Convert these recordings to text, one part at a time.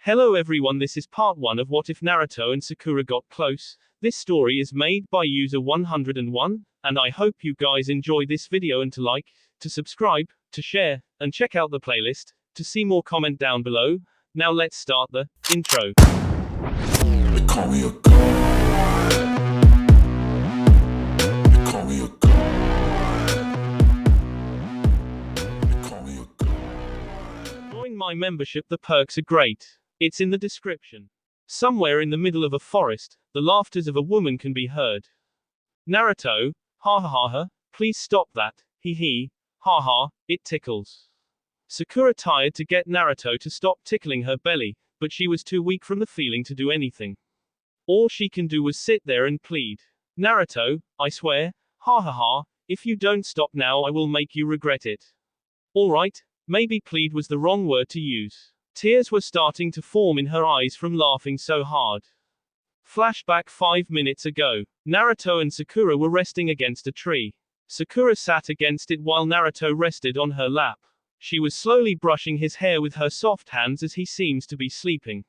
Hello everyone, this is part 1 of What If Naruto and Sakura Got Close. This story is made by user 101, and I hope you guys enjoy this video and to like, to subscribe, to share, and check out the playlist, to see more comment down below. Now let's start the intro. They call me a god. They call me a god. They call me a god. Join my membership, the perks are great. It's in the description. Somewhere in the middle of a forest, the laughters of a woman can be heard. Naruto, ha ha ha ha, please stop that, hee hee, ha ha, it tickles. Sakura tried to get Naruto to stop tickling her belly, but she was too weak from the feeling to do anything. All she can do was sit there and plead. Naruto, I swear, ha ha ha, if you don't stop now I will make you regret it. Alright, maybe plead was the wrong word to use. Tears were starting to form in her eyes from laughing so hard. Flashback 5 minutes ago. Naruto and Sakura were resting against a tree. Sakura sat against it while Naruto rested on her lap. She was slowly brushing his hair with her soft hands as he seems to be sleeping.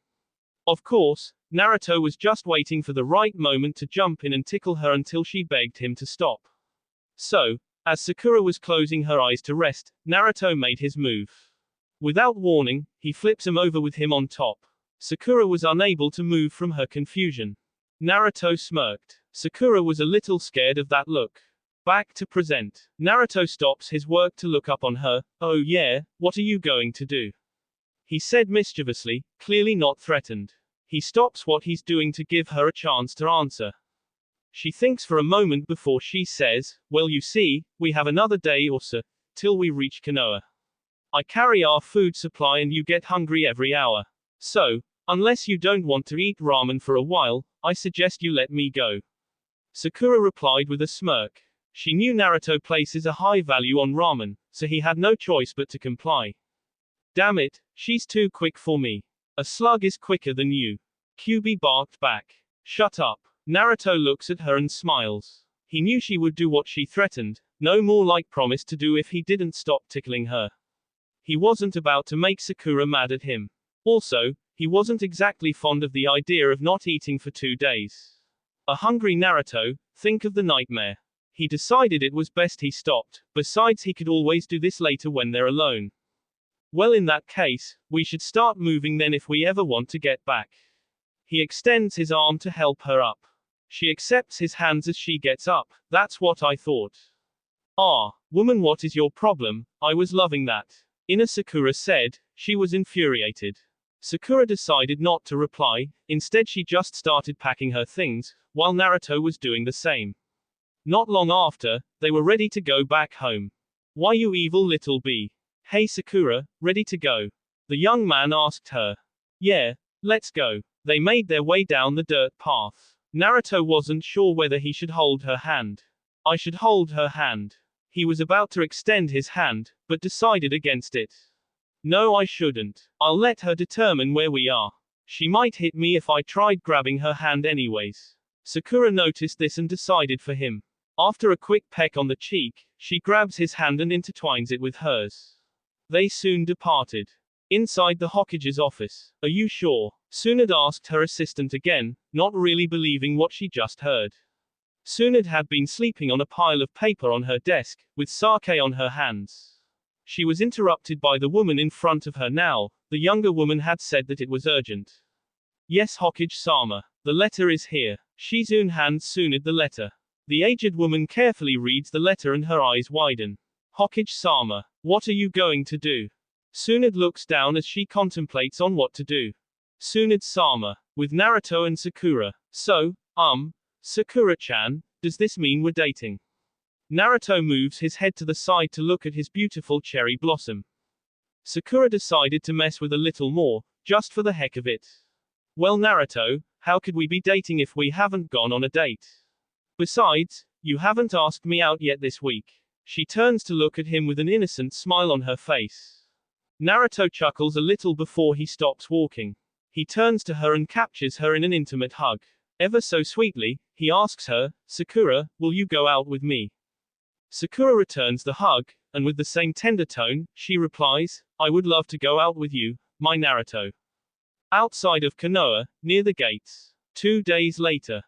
Of course, Naruto was just waiting for the right moment to jump in and tickle her until she begged him to stop. So, as Sakura was closing her eyes to rest, Naruto made his move. Without warning, he flips him over with him on top. Sakura was unable to move from her confusion. Naruto smirked. Sakura was a little scared of that look. Back to present. Naruto stops his work to look up on her. Oh yeah, what are you going to do? He said mischievously, clearly not threatened. He stops what he's doing to give her a chance to answer. She thinks for a moment before she says, well you see, we have another day or so, till we reach Konoha. I carry our food supply and you get hungry every hour. So, unless you don't want to eat ramen for a while, I suggest you let me go. Sakura replied with a smirk. She knew Naruto places a high value on ramen, so he had no choice but to comply. Damn it, she's too quick for me. A slug is quicker than you. Kyuubi barked back. Shut up. Naruto looks at her and smiles. He knew she would do what she threatened, no more like promised to do if he didn't stop tickling her. He wasn't about to make Sakura mad at him. Also, he wasn't exactly fond of the idea of not eating for 2 days. A hungry Naruto, think of the nightmare. He decided it was best he stopped, besides he could always do this later when they're alone. Well in that case, we should start moving then if we ever want to get back. He extends his arm to help her up. She accepts his hands as she gets up. That's what I thought. Ah, woman, what is your problem? I was loving that. Inner Sakura said. She was infuriated. Sakura decided not to reply, instead she just started packing her things, while Naruto was doing the same. Not long after, they were ready to go back home. Why you evil little bee? Hey Sakura, ready to go? The young man asked her. Yeah, let's go. They made their way down the dirt path. Naruto wasn't sure whether he should hold her hand. I should hold her hand. He was about to extend his hand, but decided against it. No, I shouldn't. I'll let her determine where we are. She might hit me if I tried grabbing her hand anyways. Sakura noticed this and decided for him. After a quick peck on the cheek, she grabs his hand and intertwines it with hers. They soon departed. Inside the Hokage's office. Are you sure? Tsunade asked her assistant again, not really believing what she just heard. Tsunade had been sleeping on a pile of paper on her desk, with sake on her hands. She was interrupted by the woman in front of her now. The younger woman had said that it was urgent. Yes Hokage-sama. The letter is here. Shizune hands Tsunade the letter. The aged woman carefully reads the letter and her eyes widen. Hokage-sama. What are you going to do? Tsunade looks down as she contemplates on what to do. Tsunade-sama. With Naruto and Sakura. So, Sakura-chan, does this mean we're dating? Naruto moves his head to the side to look at his beautiful cherry blossom. Sakura decided to mess with a little more, just for the heck of it. Well Naruto, how could we be dating if we haven't gone on a date? Besides, you haven't asked me out yet this week. She turns to look at him with an innocent smile on her face. Naruto chuckles a little before he stops walking. He turns to her and captures her in an intimate hug. Ever so sweetly, he asks her, Sakura, will you go out with me? Sakura returns the hug, and with the same tender tone, she replies, I would love to go out with you, my Naruto. Outside of Konoha, near the gates. 2 days later.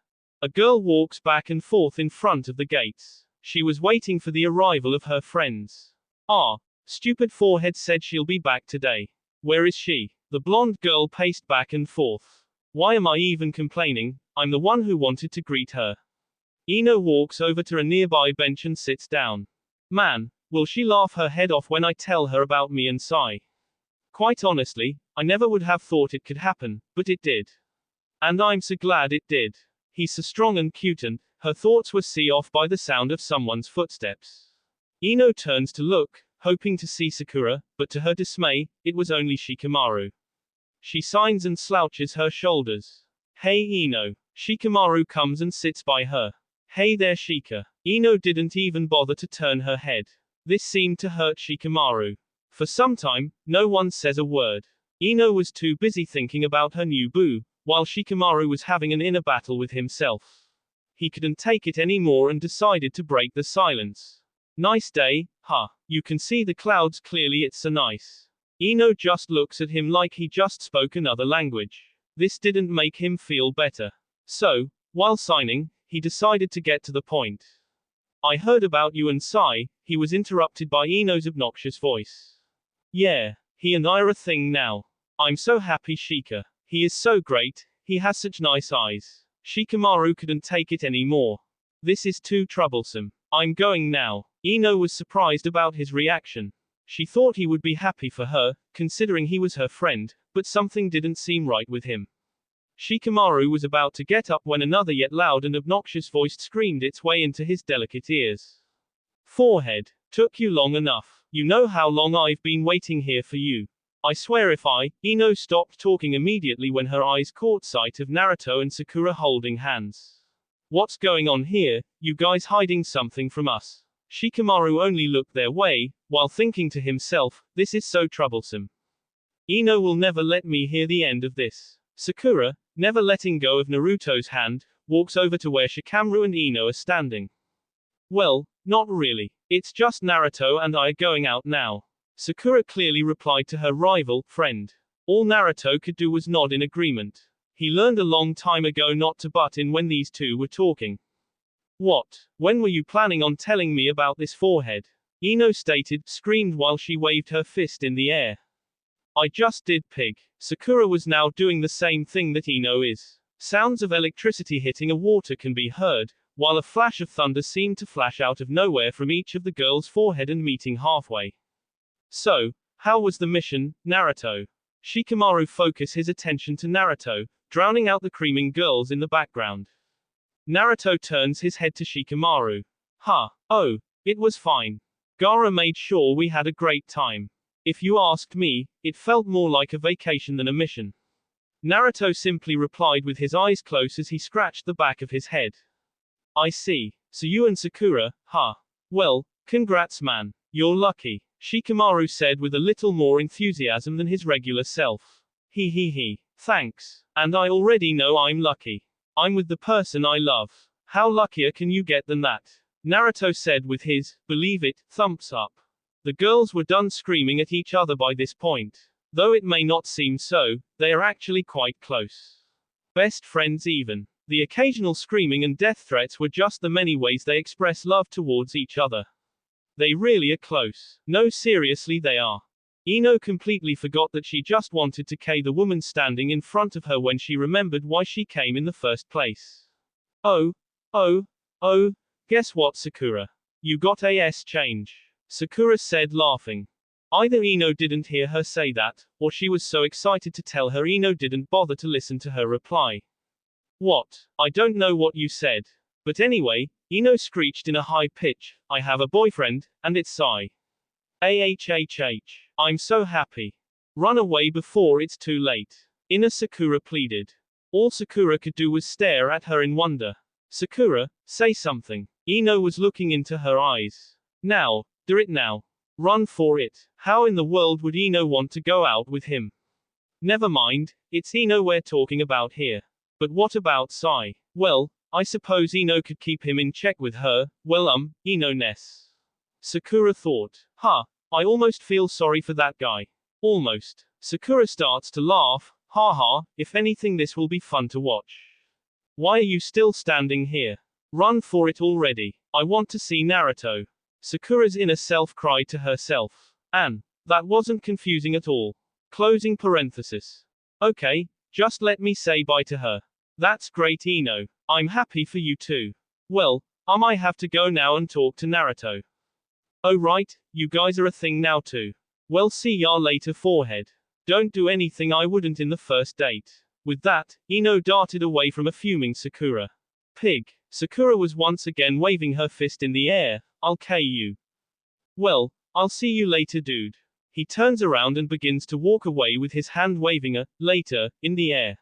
A girl walks back and forth in front of the gates. She was waiting for the arrival of her friends. Ah, stupid forehead said she'll be back today. Where is she? The blonde girl paced back and forth. Why am I even complaining? I'm the one who wanted to greet her. Ino walks over to a nearby bench and sits down. Man, will she laugh her head off when I tell her about me and Sai. Quite honestly, I never would have thought it could happen, but it did. And I'm so glad it did. He's so strong and cute, and her thoughts were set off by the sound of someone's footsteps. Ino turns to look, hoping to see Sakura, but to her dismay, it was only Shikamaru. She signs and slouches her shoulders. Hey Ino. Shikamaru comes and sits by her. Hey there Shika. Ino didn't even bother to turn her head. This seemed to hurt Shikamaru. For some time, no one says a word. Ino was too busy thinking about her new boo, while Shikamaru was having an inner battle with himself. He couldn't take it anymore and decided to break the silence. Nice day, huh? You can see the clouds clearly, it's so nice. Ino just looks at him like he just spoke another language. This didn't make him feel better. So, while signing, he decided to get to the point. I heard about you and Sai. He was interrupted by Ino's obnoxious voice. Yeah, he and I are a thing now. I'm so happy Shika. He is so great, he has such nice eyes. Shikamaru couldn't take it anymore. This is too troublesome. I'm going now. Ino was surprised about his reaction. She thought he would be happy for her, considering he was her friend, but something didn't seem right with him. Shikamaru was about to get up when another yet loud and obnoxious voice screamed its way into his delicate ears. Forehead. Took you long enough. You know how long I've been waiting here for you. I swear if Ino stopped talking immediately when her eyes caught sight of Naruto and Sakura holding hands. What's going on here? You guys hiding something from us? Shikamaru only looked their way, while thinking to himself, this is so troublesome. Ino will never let me hear the end of this. Sakura, never letting go of Naruto's hand, walks over to where Shikamaru and Ino are standing. Well, not really. It's just Naruto and I are going out now. Sakura clearly replied to her rival, friend. All Naruto could do was nod in agreement. He learned a long time ago not to butt in when these two were talking. What? When were you planning on telling me about this forehead? Ino screamed while she waved her fist in the air. I just did, pig. Sakura was now doing the same thing that Ino is. Sounds of electricity hitting a water can be heard, while a flash of thunder seemed to flash out of nowhere from each of the girls' forehead and meeting halfway. So, how was the mission, Naruto? Shikamaru focused his attention to Naruto, drowning out the screaming girls in the background. Naruto turns his head to Shikamaru. Huh. Oh, it was fine. Gaara made sure we had a great time. If you asked me, it felt more like a vacation than a mission. Naruto simply replied with his eyes closed as he scratched the back of his head. I see. So you and Sakura, huh? Well, congrats man. You're lucky. Shikamaru said with a little more enthusiasm than his regular self. He. Thanks. And I already know I'm lucky. I'm with the person I love. How luckier can you get than that? Naruto said with his, believe it, thumbs up. The girls were done screaming at each other by this point. Though it may not seem so, they are actually quite close. Best friends even. The occasional screaming and death threats were just the many ways they express love towards each other. They really are close. No, seriously, they are. Ino completely forgot that she just wanted to kill the woman standing in front of her when she remembered why she came in the first place. Oh, guess what, Sakura? You got a change. Sakura said, laughing. Either Ino didn't hear her say that, or she was so excited to tell her Ino didn't bother to listen to her reply. What? I don't know what you said. But anyway, Ino screeched in a high pitch, I have a boyfriend, and it's Sai. I'm so happy. Run away before it's too late. Inner Sakura pleaded. All Sakura could do was stare at her in wonder. Sakura, say something. Ino was looking into her eyes. Now, do it now. Run for it. How in the world would Ino want to go out with him? Never mind, it's Ino we're talking about here. But what about Sai? Well, I suppose Ino could keep him in check with her, Ino-ness. Sakura thought. I almost feel sorry for that guy. Almost. Sakura starts to laugh, Haha, if anything this will be fun to watch. Why are you still standing here? Run for it already. I want to see Naruto. Sakura's inner self cried to herself. And that wasn't confusing at all. Closing parenthesis. Okay, just let me say bye to her. That's great, Ino. I'm happy for you too. Well, I might have to go now and talk to Naruto. Oh right, you guys are a thing now too. Well, see ya later, forehead. Don't do anything I wouldn't in the first date. With that, Ino darted away from a fuming Sakura. Pig. Sakura was once again waving her fist in the air. I'll K you. Well, I'll see you later, dude. He turns around and begins to walk away with his hand waving a later in the air.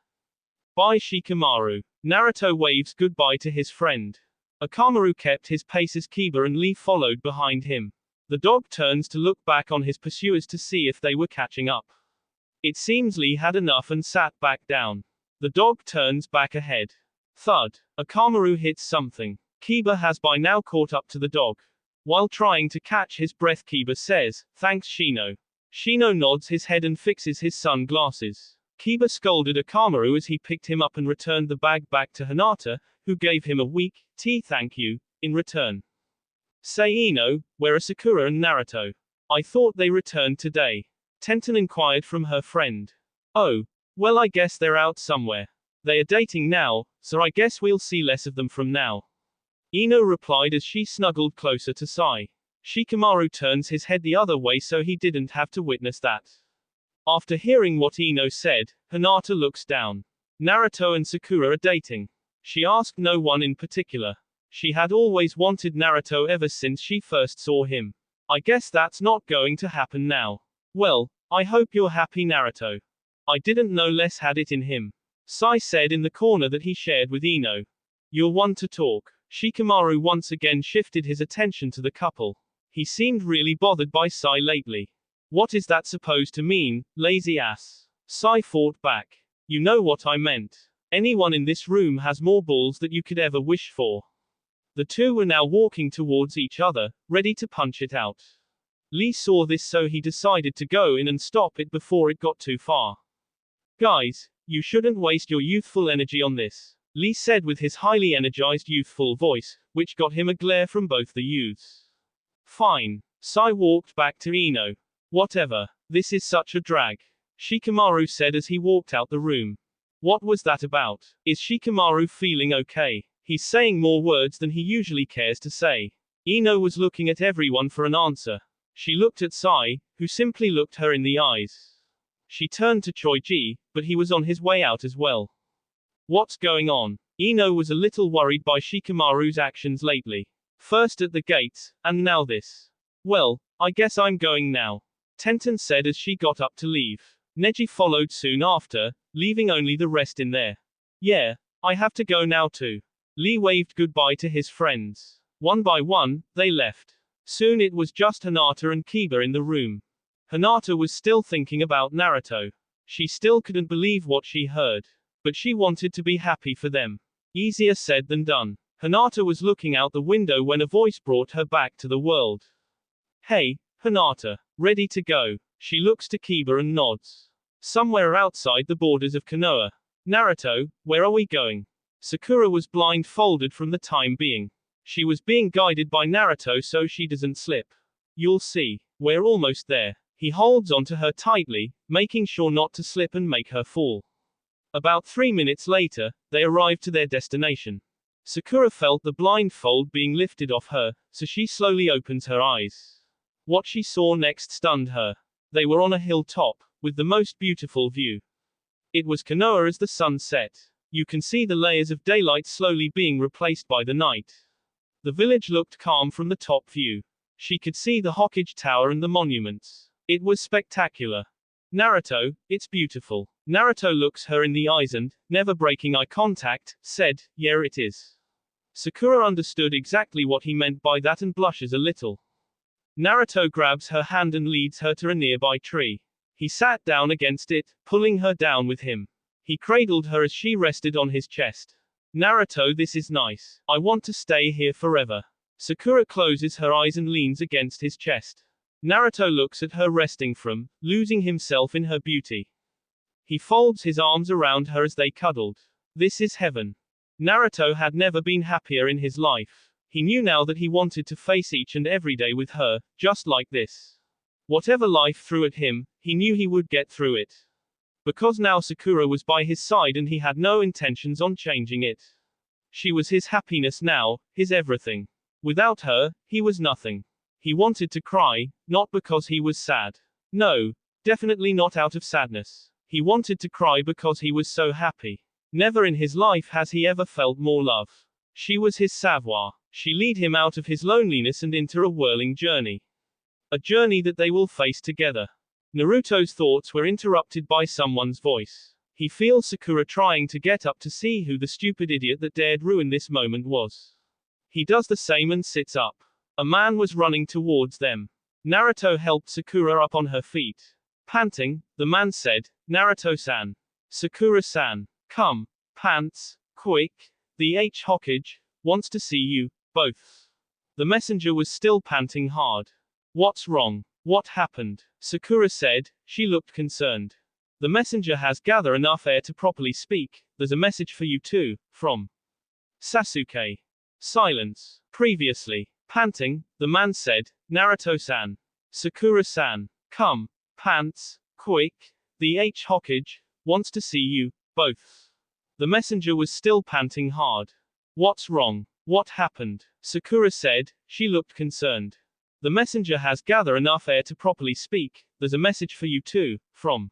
Bye, Shikamaru. Naruto waves goodbye to his friend. Akamaru kept his pace as Kiba and Lee followed behind him. The dog turns to look back on his pursuers to see if they were catching up. It seems Lee had enough and sat back down. The dog turns back ahead. Thud. Akamaru hits something. Kiba has by now caught up to the dog. While trying to catch his breath, Kiba says, "Thanks, Shino." Shino nods his head and fixes his sunglasses. Kiba scolded Akamaru as he picked him up and returned the bag back to Hinata, who gave him a weak, thank you, in return. Say, Ino, where are Sakura and Naruto? I thought they returned today. Tenten inquired from her friend. Oh, well, I guess they're out somewhere. They are dating now, so I guess we'll see less of them from now. Ino replied as she snuggled closer to Sai. Shikamaru turns his head the other way so he didn't have to witness that. After hearing what Ino said, Hinata looks down. Naruto and Sakura are dating. She asked no one in particular. She had always wanted Naruto ever since she first saw him. I guess that's not going to happen now. Well, I hope you're happy, Naruto. I didn't know Les had it in him. Sai said in the corner that he shared with Ino. You're one to talk. Shikamaru once again shifted his attention to the couple. He seemed really bothered by Sai lately. What is that supposed to mean, lazy ass? Sai fought back. You know what I meant. Anyone in this room has more balls that you could ever wish for. The two were now walking towards each other, ready to punch it out. Lee saw this, so he decided to go in and stop it before it got too far. Guys, you shouldn't waste your youthful energy on this, Lee said with his highly energized youthful voice, which got him a glare from both the youths. Fine. Sai walked back to Ino. Whatever. This is such a drag, Shikamaru said as he walked out the room. What was that about? Is Shikamaru feeling okay? He's saying more words than he usually cares to say. Ino was looking at everyone for an answer. She looked at Sai, who simply looked her in the eyes. She turned to Choji, but he was on his way out as well. What's going on? Ino was a little worried by Shikamaru's actions lately. First at the gates, and now this. Well, I guess I'm going now, Tenten said as she got up to leave. Neji followed soon after, leaving only the rest in there. Yeah, I have to go now too. Lee waved goodbye to his friends. One by one, they left. Soon it was just Hinata and Kiba in the room. Hinata was still thinking about Naruto. She still couldn't believe what she heard. But she wanted to be happy for them. Easier said than done. Hinata was looking out the window when a voice brought her back to the world. Hey, Hinata. Ready to go. She looks to Kiba and nods. Somewhere outside the borders of Konoha. Naruto, where are we going? Sakura was blindfolded from the time being. She was being guided by Naruto so she doesn't slip. You'll see. We're almost there. He holds onto her tightly, making sure not to slip and make her fall. About 3 minutes later, they arrived to their destination. Sakura felt the blindfold being lifted off her, so she slowly opens her eyes. What she saw next stunned her. They were on a hilltop, with the most beautiful view. It was Konoha as the sun set. You can see the layers of daylight slowly being replaced by the night. The village looked calm from the top view. She could see the Hokage Tower and the monuments. It was spectacular. Naruto, it's beautiful. Naruto looks her in the eyes and, never breaking eye contact, said, yeah it is. Sakura understood exactly what he meant by that and blushes a little. Naruto grabs her hand and leads her to a nearby tree. He sat down against it, pulling her down with him. He cradled her as she rested on his chest. Naruto, this is nice. I want to stay here forever. Sakura closes her eyes and leans against his chest. Naruto looks at her resting from, losing himself in her beauty. He folds his arms around her as they cuddled. This is heaven. Naruto had never been happier in his life. He knew now that he wanted to face each and every day with her, just like this. Whatever life threw at him, he knew he would get through it. Because now Sakura was by his side and he had no intentions on changing it. She was his happiness now, his everything. Without her, he was nothing. He wanted to cry, not because he was sad. No, definitely not out of sadness. He wanted to cry because he was so happy. Never in his life has he ever felt more love. She was his savoir. She led him out of his loneliness and into a whirling journey. A journey that they will face together. Naruto's thoughts were interrupted by someone's voice. He feels Sakura trying to get up to see who the stupid idiot that dared ruin this moment was. He does the same and sits up. A man was running towards them. Naruto helped Sakura up on her feet. Panting, the man said, "Naruto-san. Sakura-san. Come. Pants. Quick. The Hokage wants to see you, both." The messenger was still panting hard. "What's wrong? What happened?" Sakura said. She looked concerned. "The messenger has gathered enough air to properly speak. There's a message for you too, from Sasuke." Silence. Previously. Panting, the man said, "Naruto-san. Sakura-san. Come. Pants. Quick. The Hokage wants to see you, both." The messenger was still panting hard. "What's wrong? What happened?" Sakura said. She looked concerned. "The messenger has gathered enough air to properly speak. There's a message for you too, from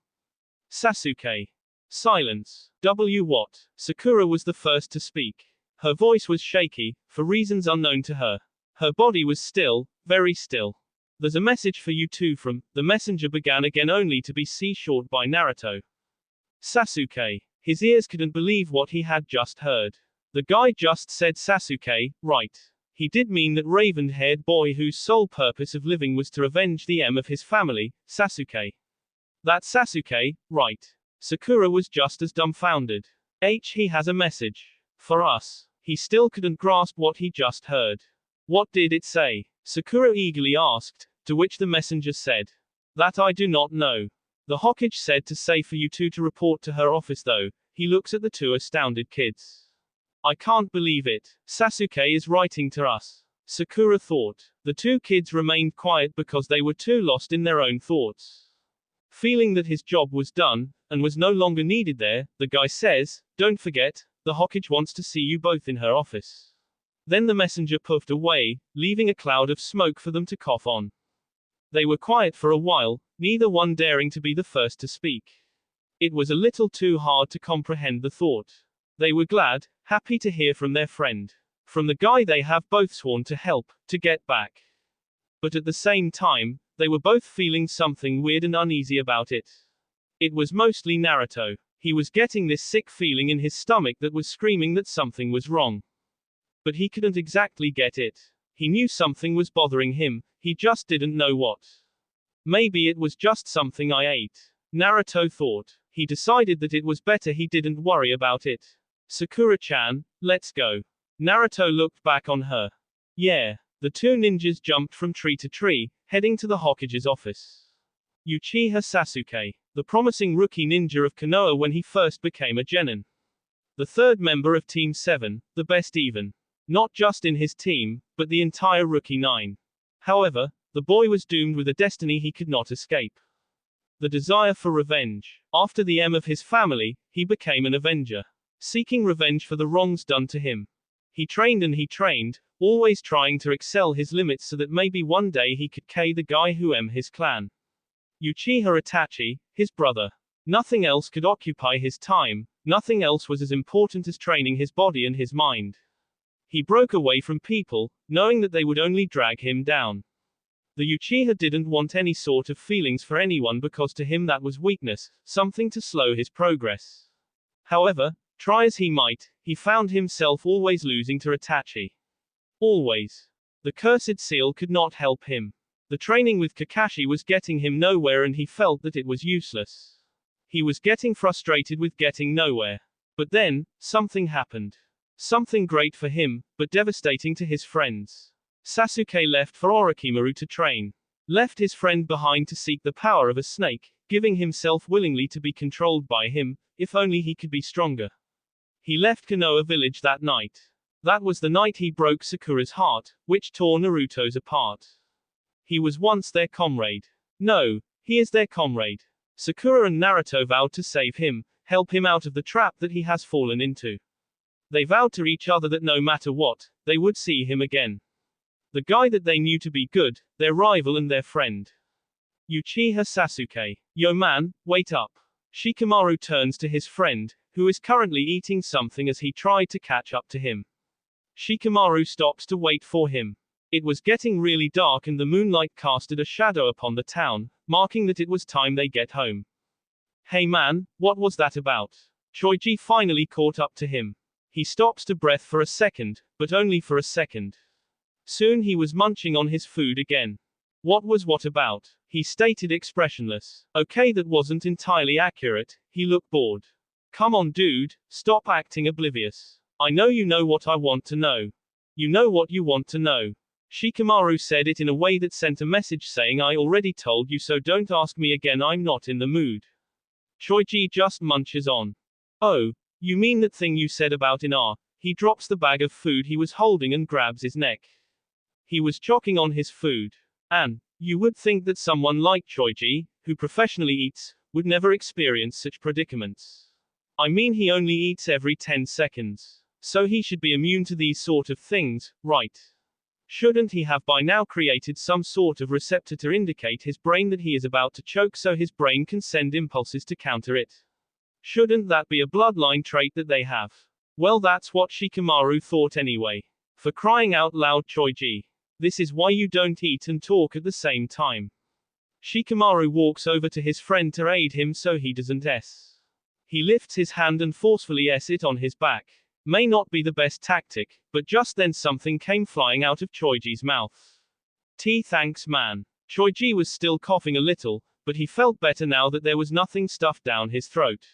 Sasuke." Silence. What? Sakura was the first to speak. Her voice was shaky, for reasons unknown to her. Her body was still, very still. "There's a message for you too from," the messenger began again only to be short by Naruto. Sasuke. His ears couldn't believe what he had just heard. The guy just said Sasuke, right? He did mean that raven-haired boy whose sole purpose of living was to avenge the of his family, Sasuke. That Sasuke, right? Sakura was just as dumbfounded. He has a message. For us. He still couldn't grasp what he just heard. What did it say? Sakura eagerly asked, to which the messenger said, "That I do not know. The Hokage said to say for you two to report to her office though." He looks at the two astounded kids. "I can't believe it. Sasuke is writing to us." Sakura thought. The two kids remained quiet because they were too lost in their own thoughts. Feeling that his job was done, and was no longer needed there, the guy says, "Don't forget, the Hokage wants to see you both in her office." Then the messenger puffed away, leaving a cloud of smoke for them to cough on. They were quiet for a while, neither one daring to be the first to speak. It was a little too hard to comprehend the thought. They were glad, happy to hear from their friend. From the guy they have both sworn to help, to get back. But at the same time, they were both feeling something weird and uneasy about it. It was mostly Naruto. He was getting this sick feeling in his stomach that was screaming that something was wrong. But he couldn't exactly get it. He knew something was bothering him, he just didn't know what. Maybe it was just something I ate. Naruto thought. He decided that it was better he didn't worry about it. "Sakura-chan, let's go." Naruto looked back on her. Yeah. The two ninjas jumped from tree to tree, heading to the Hokage's office. Uchiha Sasuke. The promising rookie ninja of Konoha when he first became a genin. The third member of Team 7, the best even. Not just in his team, but the entire Rookie 9. However, the boy was doomed with a destiny he could not escape. The desire for revenge. After the of his family, he became an avenger. Seeking revenge for the wrongs done to him. He trained and he trained, always trying to excel his limits so that maybe one day he could kill the guy who his clan. Uchiha Itachi, his brother. Nothing else could occupy his time, nothing else was as important as training his body and his mind. He broke away from people, knowing that they would only drag him down. The Uchiha didn't want any sort of feelings for anyone because to him that was weakness, something to slow his progress. However, try as he might, he found himself always losing to Itachi. Always. The cursed seal could not help him. The training with Kakashi was getting him nowhere and he felt that it was useless. He was getting frustrated with getting nowhere. But then, something happened. Something great for him, but devastating to his friends. Sasuke left for Orochimaru to train. Left his friend behind to seek the power of a snake, giving himself willingly to be controlled by him, if only he could be stronger. He left Konoha village that night. That was the night he broke Sakura's heart, which tore Naruto's apart. He was once their comrade. No, he is their comrade. Sakura and Naruto vowed to save him, help him out of the trap that he has fallen into. They vowed to each other that no matter what, they would see him again. The guy that they knew to be good, their rival and their friend. Uchiha Sasuke. Yo man, wait up. Shikamaru turns to his friend, who is currently eating something as he tried to catch up to him. Shikamaru stops to wait for him. It was getting really dark and the moonlight casted a shadow upon the town, marking that it was time they get home. Hey man, what was that about? Choji finally caught up to him. He stops to breath for a second, but only for a second. Soon he was munching on his food again. What was what about? He stated expressionless. Okay, that wasn't entirely accurate, he looked bored. Come on dude, stop acting oblivious. I know you know what I want to know. You know what you want to know. Shikamaru said it in a way that sent a message saying I already told you so don't ask me again, I'm not in the mood. Choji just munches on. Oh, you mean that thing you said about Inar? He drops the bag of food he was holding and grabs his neck. He was choking on his food. And you would think that someone like Choji, who professionally eats, would never experience such predicaments. I mean he only eats every 10 seconds. So he should be immune to these sort of things, right? Shouldn't he have by now created some sort of receptor to indicate his brain that he is about to choke so his brain can send impulses to counter it? Shouldn't that be a bloodline trait that they have? Well, that's what Shikamaru thought anyway. For crying out loud, Choji. This is why you don't eat and talk at the same time. Shikamaru walks over to his friend to aid him so he doesn't s. He lifts his hand and forcefully s it on his back. May not be the best tactic, but just then something came flying out of Choji's mouth. Thanks man. Choji was still coughing a little, but he felt better now that there was nothing stuffed down his throat.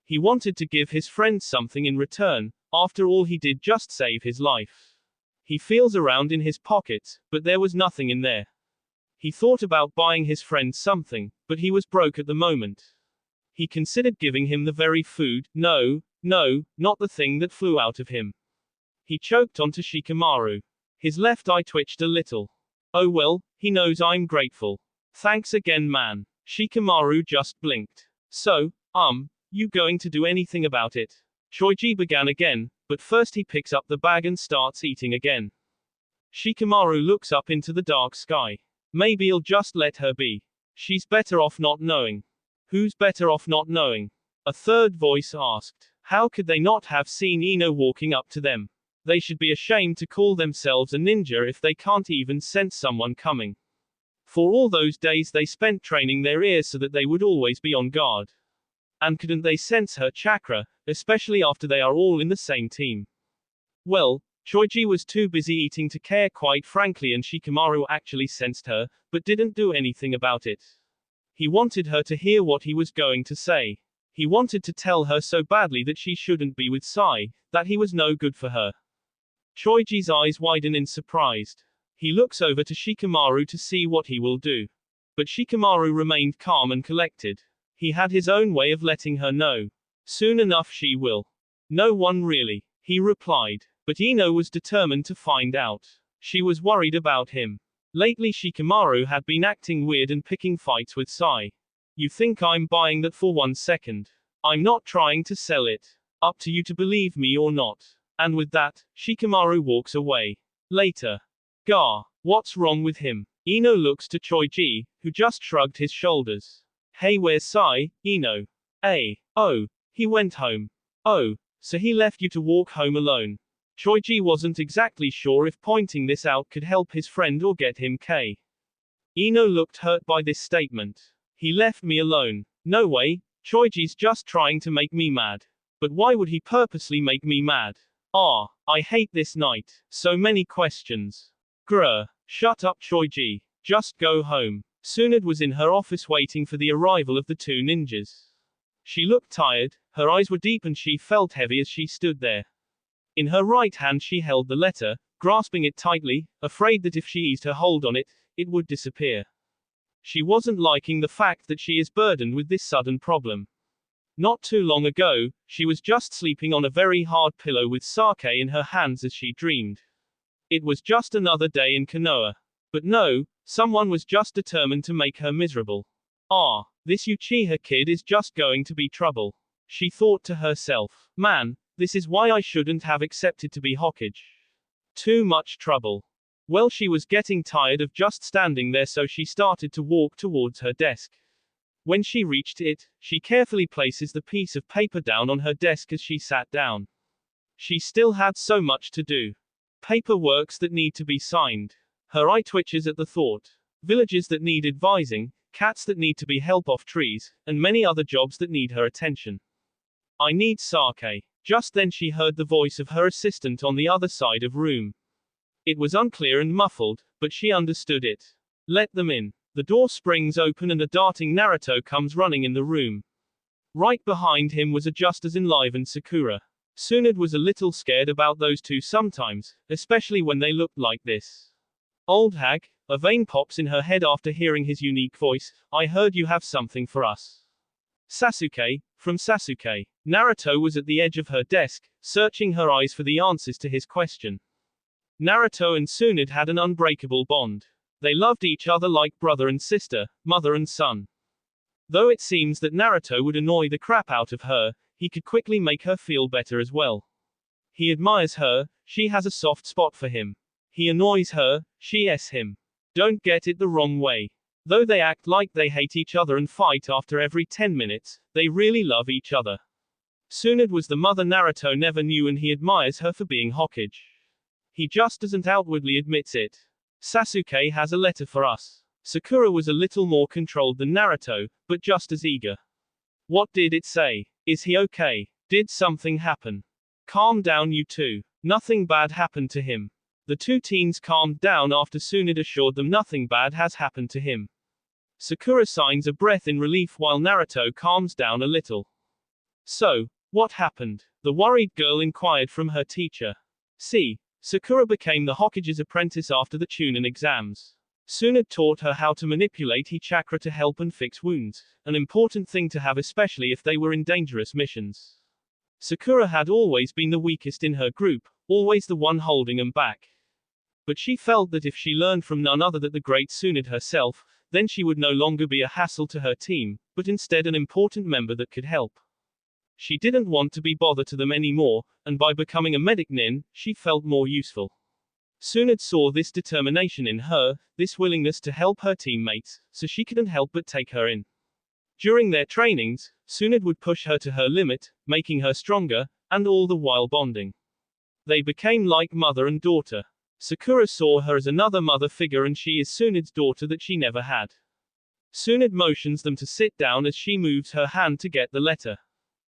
He wanted to give his friend something in return, after all he did just save his life. He feels around in his pockets, but there was nothing in there. He thought about buying his friend something, but he was broke at the moment. He considered giving him the very food, no, not the thing that flew out of him. He choked onto Shikamaru. His left eye twitched a little. Oh well, he knows I'm grateful. Thanks again man. Shikamaru just blinked. So, you going to do anything about it? Choji began again, but first he picks up the bag and starts eating again. Shikamaru looks up into the dark sky. Maybe he'll just let her be. She's better off not knowing. Who's better off not knowing? A third voice asked. How could they not have seen Ino walking up to them? They should be ashamed to call themselves a ninja if they can't even sense someone coming. For all those days they spent training their ears so that they would always be on guard. And couldn't they sense her chakra, especially after they are all in the same team? Well, Choji was too busy eating to care quite frankly, and Shikamaru actually sensed her, but didn't do anything about it. He wanted her to hear what he was going to say. He wanted to tell her so badly that she shouldn't be with Sai, that he was no good for her. Choji's eyes widen in surprise. He looks over to Shikamaru to see what he will do. But Shikamaru remained calm and collected. He had his own way of letting her know. Soon enough she will. No one really, he replied. But Ino was determined to find out. She was worried about him. Lately Shikamaru had been acting weird and picking fights with Sai. You think I'm buying that for 1 second? I'm not trying to sell it. Up to you to believe me or not. And with that, Shikamaru walks away. Later. Gah, what's wrong with him? Ino looks to Choji, who just shrugged his shoulders. Hey, where's Sai, Ino? Oh, he went home. Oh, so he left you to walk home alone. Choji wasn't exactly sure if pointing this out could help his friend or get him K. Ino looked hurt by this statement. He left me alone. No way, Choji's just trying to make me mad. But why would he purposely make me mad? I hate this night. So many questions. Grr. Shut up Choji. Just go home. Tsunade was in her office waiting for the arrival of the two ninjas. She looked tired, her eyes were deep and she felt heavy as she stood there. In her right hand she held the letter, grasping it tightly, afraid that if she eased her hold on it, it would disappear. She wasn't liking the fact that she is burdened with this sudden problem. Not too long ago, she was just sleeping on a very hard pillow with sake in her hands as she dreamed. It was just another day in Konoha. But no, someone was just determined to make her miserable. Ah, this Uchiha kid is just going to be trouble. She thought to herself. Man, this is why I shouldn't have accepted to be Hokage. Too much trouble. Well, she was getting tired of just standing there, so she started to walk towards her desk. When she reached it, she carefully places the piece of paper down on her desk as she sat down. She still had so much to do. Paperworks that need to be signed. Her eye twitches at the thought. Villages that need advising, cats that need to be helped off trees, and many other jobs that need her attention. I need sake. Just then she heard the voice of her assistant on the other side of room. It was unclear and muffled, but she understood it. Let them in. The door springs open and a darting Naruto comes running in the room. Right behind him was a just as enlivened Sakura. Tsunade was a little scared about those two sometimes, especially when they looked like this. Old hag, a vein pops in her head after hearing his unique voice. I heard you have something for us. Sasuke, from Sasuke. Naruto was at the edge of her desk, searching her eyes for the answers to his question. Naruto and Tsunade had an unbreakable bond. They loved each other like brother and sister, mother and son. Though it seems that Naruto would annoy the crap out of her, he could quickly make her feel better as well. He admires her, she has a soft spot for him. He annoys her, she him. Don't get it the wrong way. Though they act like they hate each other and fight after every 10 minutes, they really love each other. Tsunade was the mother Naruto never knew, and he admires her for being Hokage. He just doesn't outwardly admits it. Sasuke has a letter for us. Sakura was a little more controlled than Naruto, but just as eager. What did it say? Is he okay? Did something happen? Calm down, you two. Nothing bad happened to him. The two teens calmed down after Tsunade assured them nothing bad has happened to him. Sakura signs a breath in relief while Naruto calms down a little. So, what happened? The worried girl inquired from her teacher. See, Sakura became the Hokage's apprentice after the Chunin exams. Tsunade taught her how to manipulate Hi chakra to help and fix wounds, an important thing to have especially if they were in dangerous missions. Sakura had always been the weakest in her group, always the one holding them back. But she felt that if she learned from none other than the great Tsunade herself, then she would no longer be a hassle to her team, but instead an important member that could help. She didn't want to be bother to them anymore, and by becoming a medic nin, she felt more useful. Tsunade saw this determination in her, this willingness to help her teammates, so she couldn't help but take her in. During their trainings, Tsunade would push her to her limit, making her stronger, and all the while bonding. They became like mother and daughter. Sakura saw her as another mother figure, and she is Tsunade's daughter that she never had. Tsunade motions them to sit down as she moves her hand to get the letter.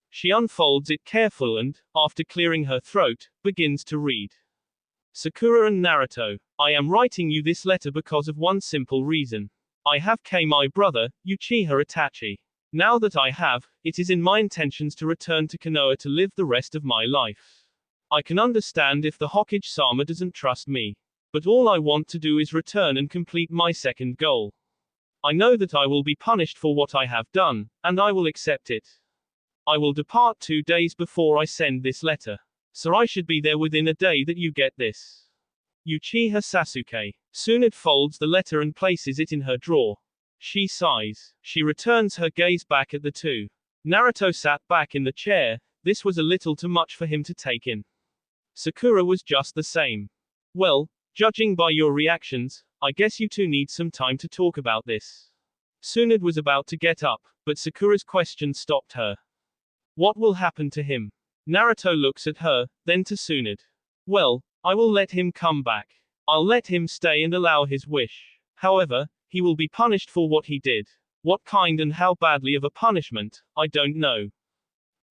She unfolds it carefully and, after clearing her throat, begins to read. Sakura and Naruto, I am writing you this letter because of one simple reason. I have my brother, Uchiha Itachi. Now that I have, it is in my intentions to return to Konoha to live the rest of my life. I can understand if the Hokage-sama doesn't trust me. But all I want to do is return and complete my second goal. I know that I will be punished for what I have done, and I will accept it. I will depart 2 days before I send this letter. So I should be there within a day that you get this. Uchiha Sasuke. Tsunade folds the letter and places it in her drawer. She sighs. She returns her gaze back at the two. Naruto sat back in the chair. This was a little too much for him to take in. Sakura was just the same. Well, judging by your reactions, I guess you two need some time to talk about this. Tsunade was about to get up, but Sakura's question stopped her. What will happen to him? Naruto looks at her, then to Tsunade. Well, I will let him come back. I'll let him stay and allow his wish. However, he will be punished for what he did. What kind and how badly of a punishment, I don't know.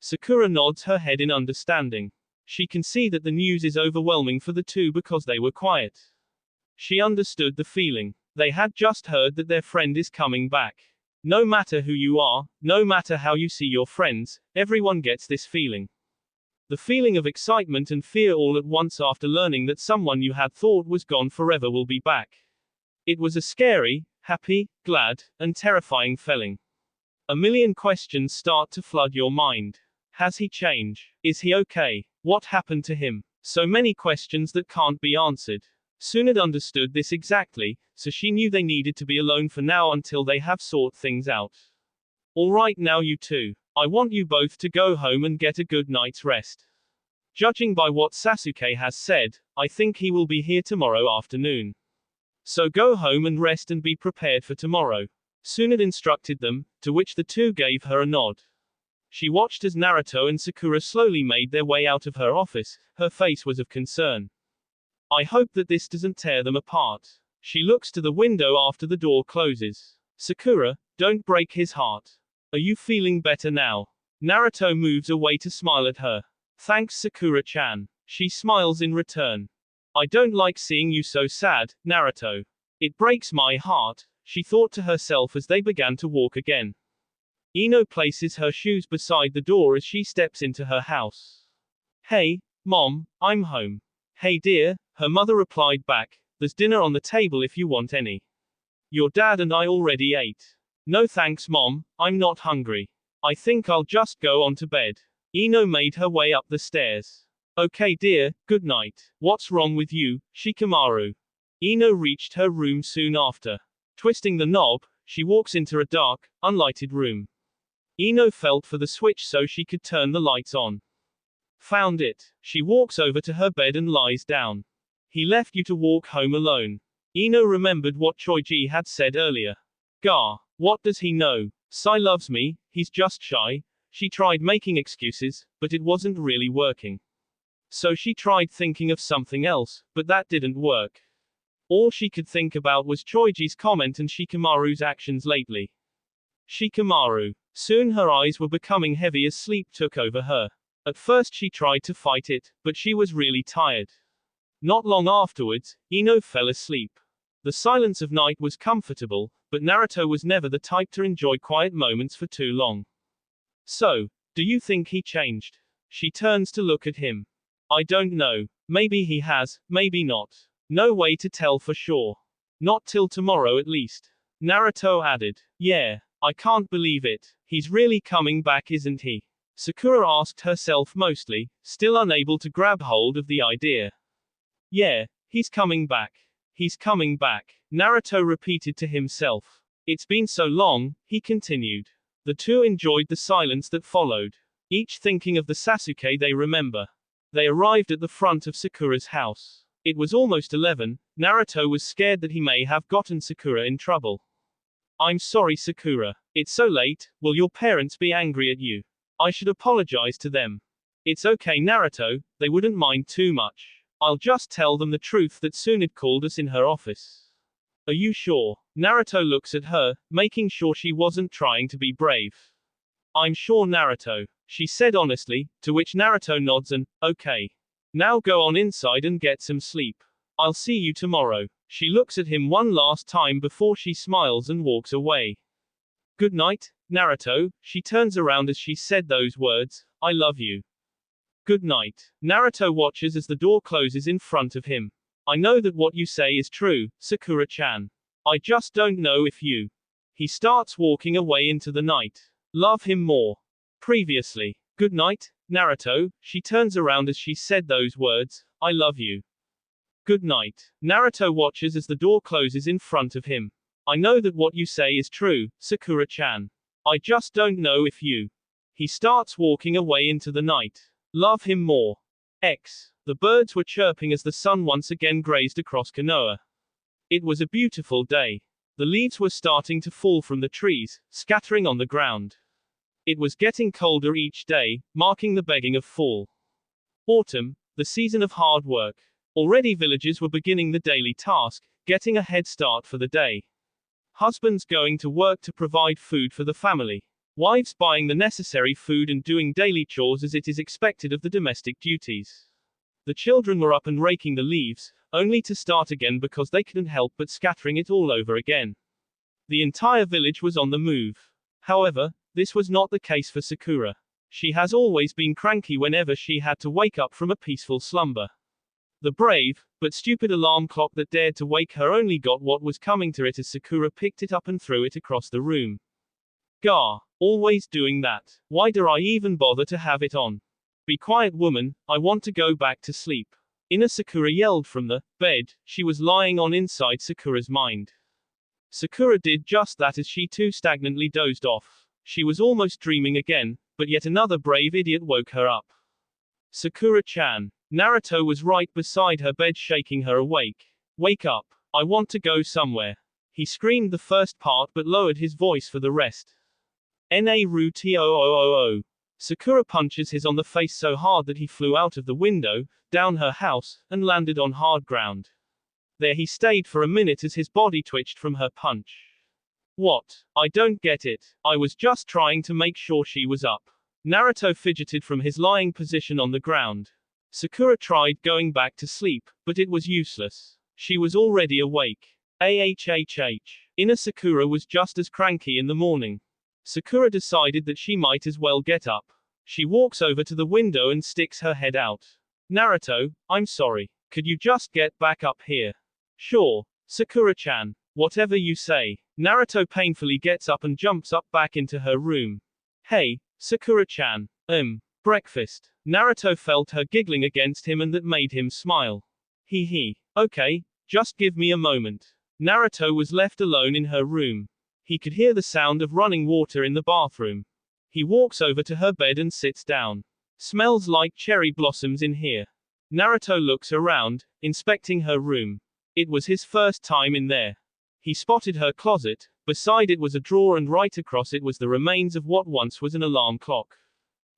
Sakura nods her head in understanding. She can see that the news is overwhelming for the two because they were quiet. She understood the feeling. They had just heard that their friend is coming back. No matter who you are, no matter how you see your friends, everyone gets this feeling. The feeling of excitement and fear all at once after learning that someone you had thought was gone forever will be back. It was a scary, Happy, glad, and terrifying feeling. A million questions start to flood your mind. Has he changed? Is he okay? What happened to him? So many questions that can't be answered. Tsunade understood this exactly, so she knew they needed to be alone for now until they have sought things out. Alright, now you two. I want you both to go home and get a good night's rest. Judging by what Sasuke has said, I think he will be here tomorrow afternoon. So go home and rest and be prepared for tomorrow. Tsunade instructed them, to which the two gave her a nod. She watched as Naruto and Sakura slowly made their way out of her office. Her face was of concern. I hope that this doesn't tear them apart. She looks to the window after the door closes. Sakura, don't break his heart. Are you feeling better now? Naruto moves away to smile at her. Thanks, Sakura-chan. She smiles in return. I don't like seeing you so sad, Naruto. It breaks my heart, she thought to herself as they began to walk again. Ino places her shoes beside the door as she steps into her house. Hey, Mom, I'm home. Hey dear, her mother replied back, there's dinner on the table if you want any. Your dad and I already ate. No thanks, Mom, I'm not hungry. I think I'll just go on to bed. Ino made her way up the stairs. Okay dear, good night. What's wrong with you, Shikamaru? Ino reached her room soon after. Twisting the knob, she walks into a dark, unlighted room. Ino felt for the switch so she could turn the lights on. Found it. She walks over to her bed and lies down. He left you to walk home alone. Ino remembered what Choji had said earlier. Gah, what does he know? Sai loves me, he's just shy. She tried making excuses, but it wasn't really working. So she tried thinking of something else, but that didn't work. All she could think about was Choiji's comment and Shikamaru's actions lately. Shikamaru. Soon her eyes were becoming heavy as sleep took over her. At first she tried to fight it, but she was really tired. Not long afterwards, Ino fell asleep. The silence of night was comfortable, but Naruto was never the type to enjoy quiet moments for too long. So, do you think he changed? She turns to look at him. I don't know. Maybe he has, maybe not. No way to tell for sure. Not till tomorrow at least. Naruto added. Yeah, I can't believe it. He's really coming back, isn't he? Sakura asked herself mostly, still unable to grab hold of the idea. Yeah, he's coming back. He's coming back. Naruto repeated to himself. It's been so long, he continued. The two enjoyed the silence that followed, each thinking of the Sasuke they remember. They arrived at the front of Sakura's house. It was almost 11, Naruto was scared that he may have gotten Sakura in trouble. I'm sorry, Sakura. It's so late, will your parents be angry at you? I should apologize to them. It's okay, Naruto, they wouldn't mind too much. I'll just tell them the truth that Tsunade called us in her office. Are you sure? Naruto looks at her, making sure she wasn't trying to be brave. I'm sure, Naruto, she said honestly, to which Naruto nods and, okay. Now go on inside and get some sleep. I'll see you tomorrow. She looks at him one last time before she smiles and walks away. Good night, Naruto, she turns around as she said those words, I love you. Good night. Naruto watches as the door closes in front of him. I know that what you say is true, Sakura-chan. I just don't know if you. He starts walking away into the night. Love him more. Previously. Good night, Naruto, she turns around as she said those words, I love you. Good night. Naruto watches as the door closes in front of him. I know that what you say is true, Sakura-chan. I just don't know if you. He starts walking away into the night. Love him more. The birds were chirping as the sun once again grazed across Konoha. It was a beautiful day. The leaves were starting to fall from the trees, scattering on the ground. It was getting colder each day, marking the beginning of fall. Autumn, the season of hard work. Already villagers were beginning the daily task, getting a head start for the day. Husbands going to work to provide food for the family. Wives buying the necessary food and doing daily chores as it is expected of the domestic duties. The children were up and raking the leaves, only to start again because they couldn't help but scattering it all over again. The entire village was on the move. However, this was not the case for Sakura. She has always been cranky whenever she had to wake up from a peaceful slumber. The brave, but stupid alarm clock that dared to wake her only got what was coming to it as Sakura picked it up and threw it across the room. Gah, always doing that. Why do I even bother to have it on? Be quiet, woman, I want to go back to sleep. Inner Sakura yelled from the bed she was lying on inside Sakura's mind. Sakura did just that as she too stagnantly dozed off. She was almost dreaming again, but yet another brave idiot woke her up. Sakura-chan. Naruto was right beside her bed shaking her awake. Wake up. I want to go somewhere. He screamed the first part but lowered his voice for the rest. Naruto. Sakura punches his on the face so hard that he flew out of the window, down her house, and landed on hard ground. There he stayed for a minute as his body twitched from her punch. What? I don't get it. I was just trying to make sure she was up. Naruto fidgeted from his lying position on the ground. Sakura tried going back to sleep, but it was useless. She was already awake. Inner Sakura was just as cranky in the morning. Sakura decided that she might as well get up. She walks over to the window and sticks her head out. Naruto, I'm sorry. Could you just get back up here? Sure, Sakura-chan. Whatever you say. Naruto painfully gets up and jumps up back into her room. Hey, Sakura-chan. Breakfast. Naruto felt her giggling against him and that made him smile. Hee. Okay, just give me a moment. Naruto was left alone in her room. He could hear the sound of running water in the bathroom. He walks over to her bed and sits down. Smells like cherry blossoms in here. Naruto looks around, inspecting her room. It was his first time in there. He spotted her closet. Beside it was a drawer and right across it was the remains of what once was an alarm clock.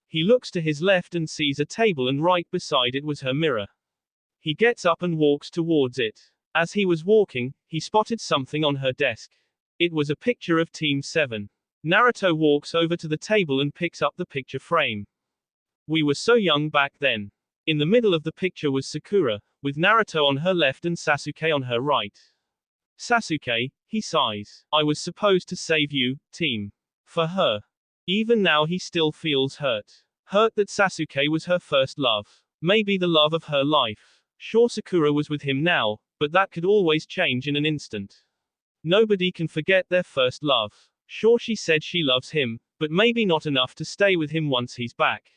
He looks to his left and sees a table and right beside it was her mirror. He gets up and walks towards it. As he was walking, he spotted something on her desk. It was a picture of Team 7. Naruto walks over to the table and picks up the picture frame. We were so young back then. In the middle of the picture was Sakura, with Naruto on her left and Sasuke on her right. Sasuke, he sighs. I was supposed to save you, team. For her. Even now he still feels hurt. Hurt that Sasuke was her first love. Maybe the love of her life. Sure, Sakura was with him now, but that could always change in an instant. Nobody can forget their first love. Sure, she said she loves him, but maybe not enough to stay with him once he's back.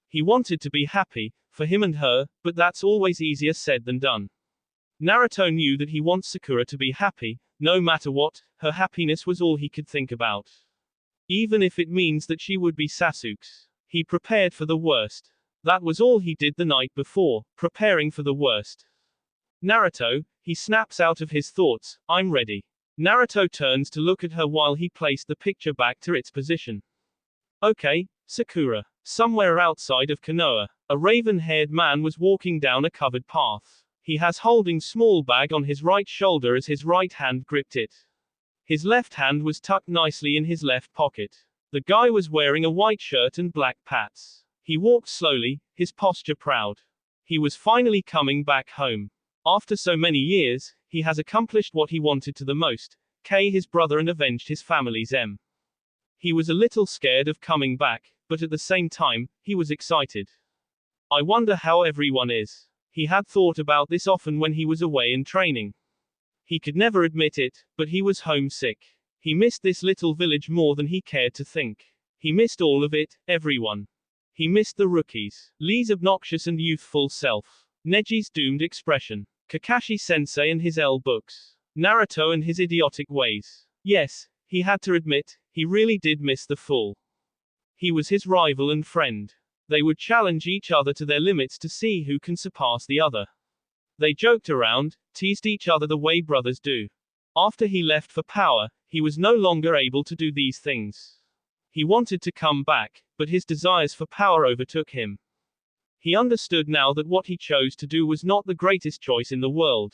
He wanted to be happy, for him and her, but that's always easier said than done. Naruto knew that he wants Sakura to be happy, no matter what, her happiness was all he could think about. Even if it means that she would be Sasuke's. He prepared for the worst. That was all he did the night before, preparing for the worst. Naruto, he snaps out of his thoughts, I'm ready. Naruto turns to look at her while he placed the picture back to its position. Okay, Sakura. Somewhere outside of Konoha, a raven-haired man was walking down a covered path. He has holding small bag on his right shoulder as his right hand gripped it. His left hand was tucked nicely in his left pocket. The guy was wearing a white shirt and black pants. He walked slowly, his posture proud. He was finally coming back home. After so many years, he has accomplished what he wanted to the most, his brother, and avenged his family's M. He was a little scared of coming back, but at the same time, he was excited. I wonder how everyone is. He had thought about this often when he was away in training. He could never admit it, but he was homesick. He missed this little village more than he cared to think. He missed all of it, everyone. He missed the rookies, Lee's obnoxious and youthful self, Neji's doomed expression, Kakashi-sensei and his L books, Naruto and his idiotic ways. Yes, he had to admit, he really did miss the fool. He was his rival and friend. They would challenge each other to their limits to see who can surpass the other. They joked around, teased each other the way brothers do. After he left for power, he was no longer able to do these things. He wanted to come back, but his desires for power overtook him. He understood now that what he chose to do was not the greatest choice in the world.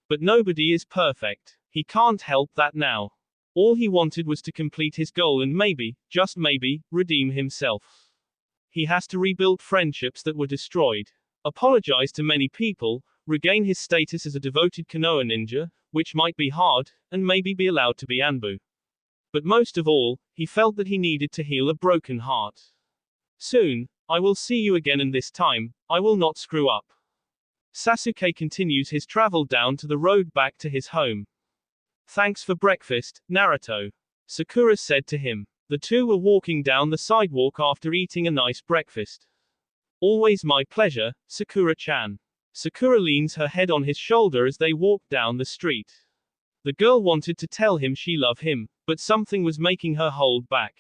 But nobody is perfect. He can't help that now. All he wanted was to complete his goal and maybe, just maybe, redeem himself. He has to rebuild friendships that were destroyed, apologize to many people, regain his status as a devoted Konoha ninja, which might be hard, and maybe be allowed to be Anbu. But most of all, he felt that he needed to heal a broken heart. Soon, I will see you again, and this time, I will not screw up. Sasuke continues his travel down to the road back to his home. Thanks for breakfast, Naruto. Sakura said to him. The two were walking down the sidewalk after eating a nice breakfast. Always my pleasure, Sakura-chan. Sakura leans her head on his shoulder as they walk down the street. The girl wanted to tell him she loved him, but something was making her hold back.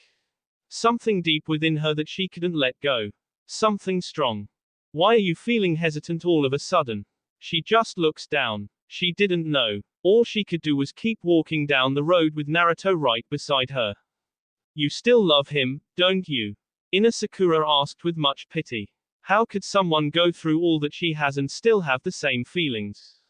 Something deep within her that she couldn't let go. Something strong. Why are you feeling hesitant all of a sudden? She just looks down. She didn't know. All she could do was keep walking down the road with Naruto right beside her. You still love him, don't you? Inner Sakura asked with much pity. How could someone go through all that she has and still have the same feelings?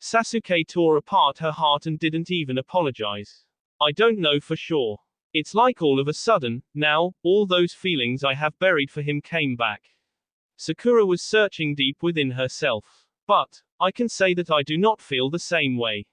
Sasuke tore apart her heart and didn't even apologize. I don't know for sure. It's like all of a sudden, now, all those feelings I have buried for him came back. Sakura was searching deep within herself. But, I can say that I do not feel the same way.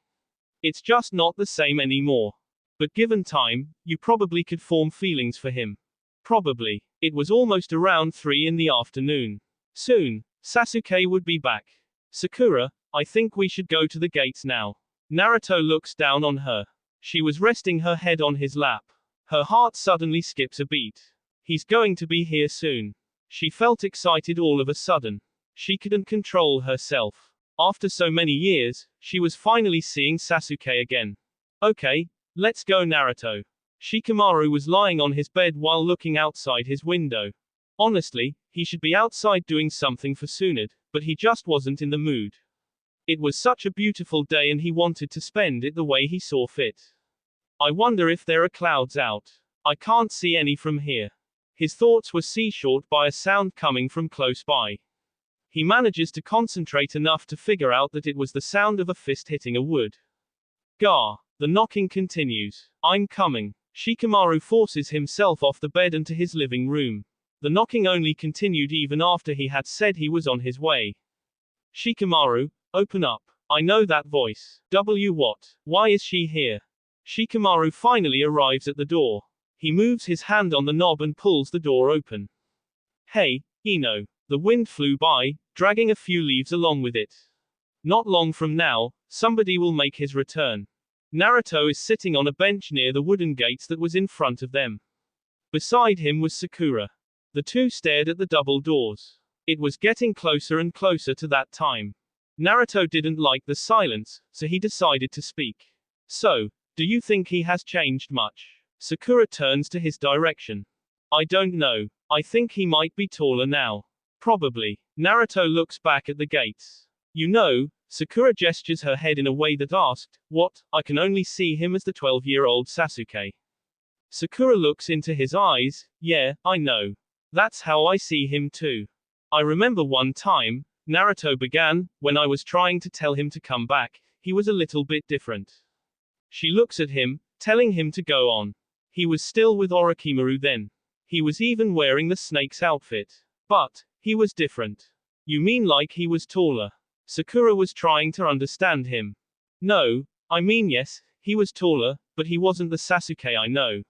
It's just not the same anymore. But given time, you probably could form feelings for him. Probably. It was almost around 3 in the afternoon. Soon, Sasuke would be back. Sakura, I think we should go to the gates now. Naruto looks down on her. She was resting her head on his lap. Her heart suddenly skips a beat. He's going to be here soon. She felt excited all of a sudden. She couldn't control herself. After so many years, she was finally seeing Sasuke again. Okay, let's go, Naruto. Shikamaru was lying on his bed while looking outside his window. Honestly, he should be outside doing something for Tsunade, but he just wasn't in the mood. It was such a beautiful day and he wanted to spend it the way he saw fit. I wonder if there are clouds out. I can't see any from here. His thoughts were seashort by a sound coming from close by. He manages to concentrate enough to figure out that it was the sound of a fist hitting a wood. Gah! The knocking continues. I'm coming. Shikamaru forces himself off the bed and to his living room. The knocking only continued even after he had said he was on his way. Shikamaru, open up. I know that voice. What? Why is she here? Shikamaru finally arrives at the door. He moves his hand on the knob and pulls the door open. Hey, Ino. The wind flew by, dragging a few leaves along with it. Not long from now, somebody will make his return. Naruto is sitting on a bench near the wooden gates that was in front of them. Beside him was Sakura. The two stared at the double doors. It was getting closer and closer to that time. Naruto didn't like the silence, so he decided to speak. So, do you think he has changed much? Sakura turns to his direction. I don't know. I think he might be taller now. Probably. Naruto looks back at the gates. You know, Sakura gestures her head in a way that asked, what? I can only see him as the 12-year-old Sasuke. Sakura looks into his eyes. Yeah, I know. That's how I see him too. I remember one time, Naruto began, when I was trying to tell him to come back, he was a little bit different. She looks at him, telling him to go on. He was still with Orochimaru then. He was even wearing the snake's outfit. But, he was different. You mean like he was taller? Sakura was trying to understand him. No, I mean yes, he was taller, but he wasn't the Sasuke I know.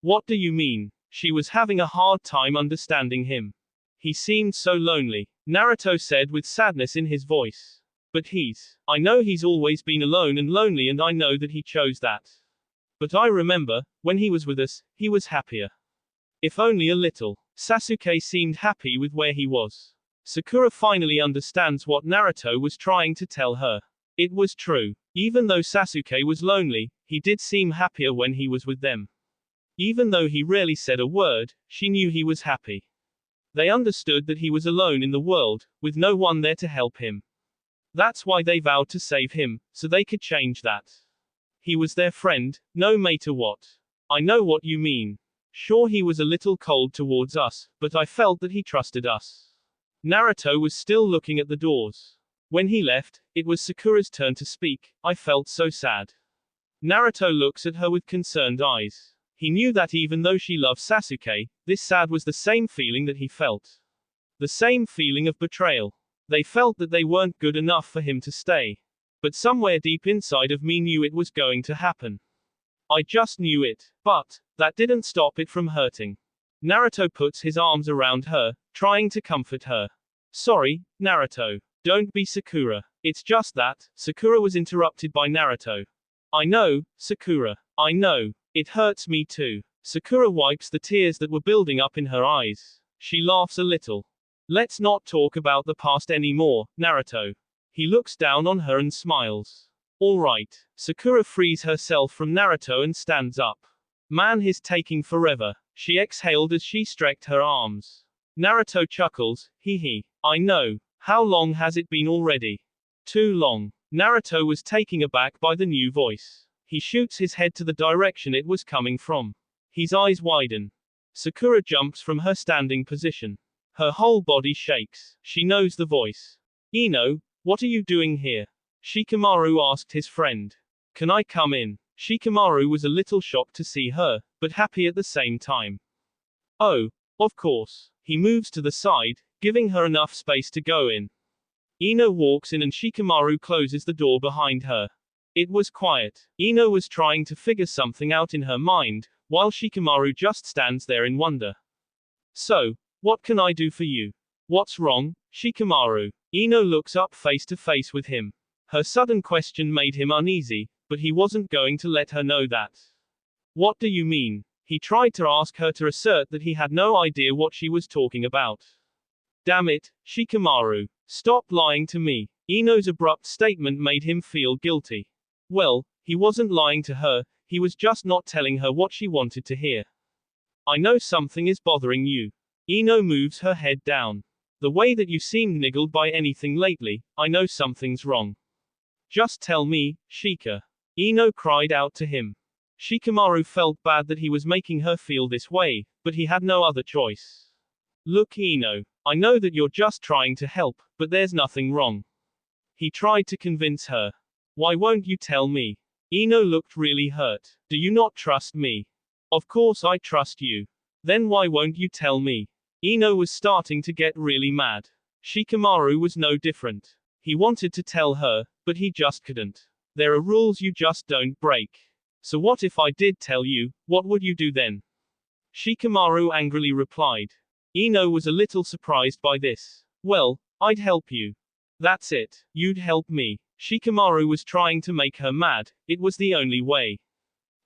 What do you mean? She was having a hard time understanding him. He seemed so lonely, Naruto said with sadness in his voice. But I know he's always been alone and lonely and I know that he chose that. But I remember, when he was with us, he was happier. If only a little. Sasuke seemed happy with where he was. Sakura finally understands what Naruto was trying to tell her. It was true. Even though Sasuke was lonely, he did seem happier when he was with them. Even though he rarely said a word, she knew he was happy. They understood that he was alone in the world, with no one there to help him. That's why they vowed to save him, so they could change that. He was their friend, no matter what. I know what you mean. Sure, he was a little cold towards us, but I felt that he trusted us. Naruto was still looking at the doors. When he left, it was Sakura's turn to speak. I felt so sad. Naruto looks at her with concerned eyes. He knew that even though she loved Sasuke, this sad was the same feeling that he felt. The same feeling of betrayal. They felt that they weren't good enough for him to stay. But somewhere deep inside of me knew it was going to happen. I just knew it. But, that didn't stop it from hurting. Naruto puts his arms around her, trying to comfort her. Sorry, Naruto. Don't be Sakura. It's just that, Sakura was interrupted by Naruto. I know, Sakura. I know. It hurts me too. Sakura wipes the tears that were building up in her eyes. She laughs a little. Let's not talk about the past anymore, Naruto. He looks down on her and smiles. Alright. Sakura frees herself from Naruto and stands up. Man, he's taking forever. She exhaled as she stretched her arms. Naruto chuckles, hee hee. I know. How long has it been already? Too long. Naruto was taken aback by the new voice. He shoots his head to the direction it was coming from. His eyes widen. Sakura jumps from her standing position. Her whole body shakes. She knows the voice. Ino, what are you doing here? Shikamaru asked his friend. Can I come in? Shikamaru was a little shocked to see her, but happy at the same time. Oh, of course. He moves to the side, giving her enough space to go in. Ino walks in and Shikamaru closes the door behind her. It was quiet. Ino was trying to figure something out in her mind, while Shikamaru just stands there in wonder. So, what can I do for you? What's wrong, Shikamaru? Ino looks up face to face with him. Her sudden question made him uneasy, but he wasn't going to let her know that. What do you mean? He tried to ask her to assert that he had no idea what she was talking about. Damn it, Shikamaru. Stop lying to me. Ino's abrupt statement made him feel guilty. Well, he wasn't lying to her, he was just not telling her what she wanted to hear. I know something is bothering you. Ino moves her head down. The way that you seemed niggled by anything lately, I know something's wrong. Just tell me, Shika. Ino cried out to him. Shikamaru felt bad that he was making her feel this way, but he had no other choice. Look, Ino. I know that you're just trying to help, but there's nothing wrong. He tried to convince her. Why won't you tell me? Ino looked really hurt. Do you not trust me? Of course I trust you. Then why won't you tell me? Ino was starting to get really mad. Shikamaru was no different. He wanted to tell her, but he just couldn't. There are rules you just don't break. So what if I did tell you, what would you do then? Shikamaru angrily replied. Ino was a little surprised by this. Well, I'd help you. That's it. You'd help me. Shikamaru was trying to make her mad. It was the only way.